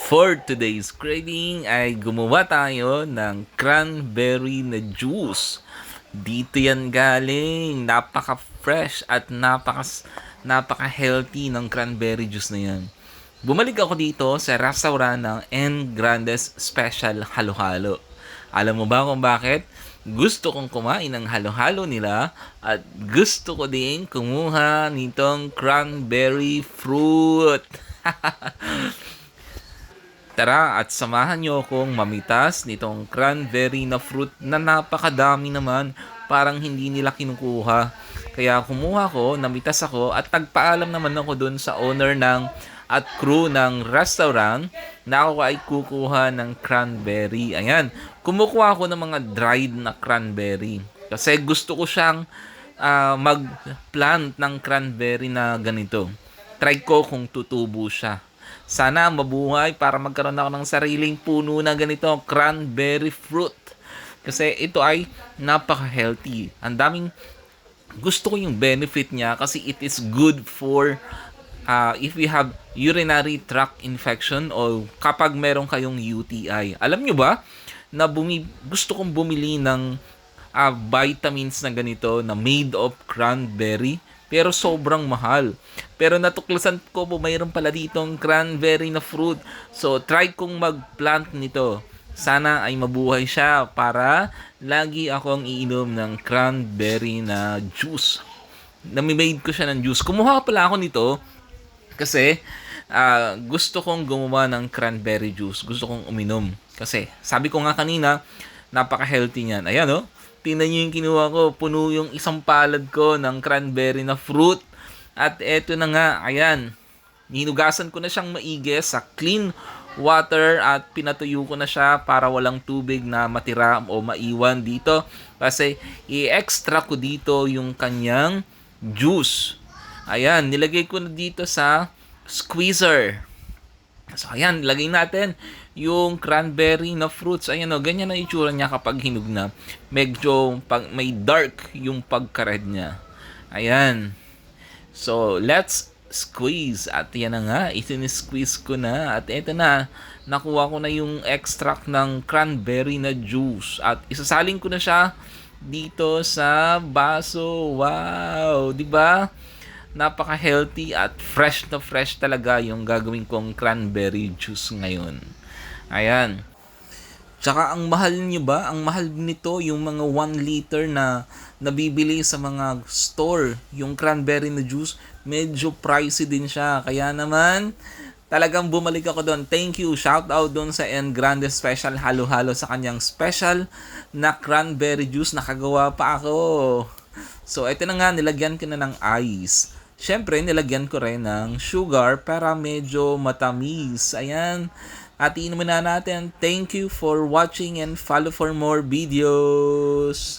For today's craving ay gumawa tayo ng cranberry na juice. Dito yan galing. Napaka-fresh at napaka-healthy ng cranberry juice na yan. Bumalik ako dito sa restaurant ng N. Grandes Special Halo-Halo. Alam mo ba kung bakit? Gusto kong kumain ng halo-halo nila at gusto ko din kumuha nitong cranberry fruit. Tara at samahan niyo akong mamitas nitong cranberry na fruit na napakadami naman, parang hindi nila kinukuha. Kaya kumuha ko, namitas ako at tagpaalam naman ako dun sa owner ng at crew ng restaurant na ako ay kukuha ng cranberry. Ayan, kumukuha ako ng mga dried na cranberry. Kasi gusto ko siyang mag-plant ng cranberry na ganito. Try ko kung tutubo siya. Sana mabuhay para magkaroon ako ng sariling puno na ganito, cranberry fruit. Kasi ito ay napaka-healthy. Ang daming gusto ko yung benefit niya kasi it is good for if you have urinary tract infection o kapag meron kayong UTI. Alam nyo ba na gusto kong bumili ng vitamins na ganito na made of cranberry pero sobrang mahal. Pero natuklasan ko po mayroon pala ditong cranberry na fruit. So try kong mag-plant nito. Sana ay mabuhay siya para lagi akong iinom ng cranberry na juice. Nami-made ko siya ng juice. Kumuha pala ako nito kasi gusto kong gumawa ng cranberry juice. Gusto kong uminom. Kasi sabi ko nga kanina, napaka-healthy niyan. Ayan oh. Tingnan nyo yung kinuha ko. Puno yung isang palad ko ng cranberry na fruit. At eto na nga, ayan. Hinugasan ko na siyang maigi sa clean water at pinatuyo ko na siya para walang tubig na matira o maiwan dito. Kasi i-extract ko dito yung kanyang juice. Ayan, nilagay ko na dito sa squeezer. So, ayan, lagay natin yung cranberry na fruits. Ayan o, ganyan na itsura niya kapag hinug na. Medyo may dark yung pagka-red niya. Ayan. So, let's squeeze. At yan na nga, isin-squeeze ko na. At eto na, nakuha ko na yung extract ng cranberry na juice. At isasalin ko na siya dito sa baso. Wow! Diba? Napaka-healthy at fresh na fresh talaga yung gagawin kong cranberry juice ngayon. Ayan. Tsaka ang mahal nyo ba? Ang mahal nito yung mga 1 liter na nabibili sa mga store. Yung cranberry na juice, medyo pricey din siya. Kaya naman, talagang bumalik ako doon. Thank you. Shout out doon sa N. Grande Special Halo-Halo sa kanyang special na cranberry juice. Nakagawa pa ako. So, ito na nga, nilagyan ko na ng ice. Siyempre, nilagyan ko rin ng sugar para medyo matamis. Ayan. At inumin na natin. Thank you for watching and follow for more videos.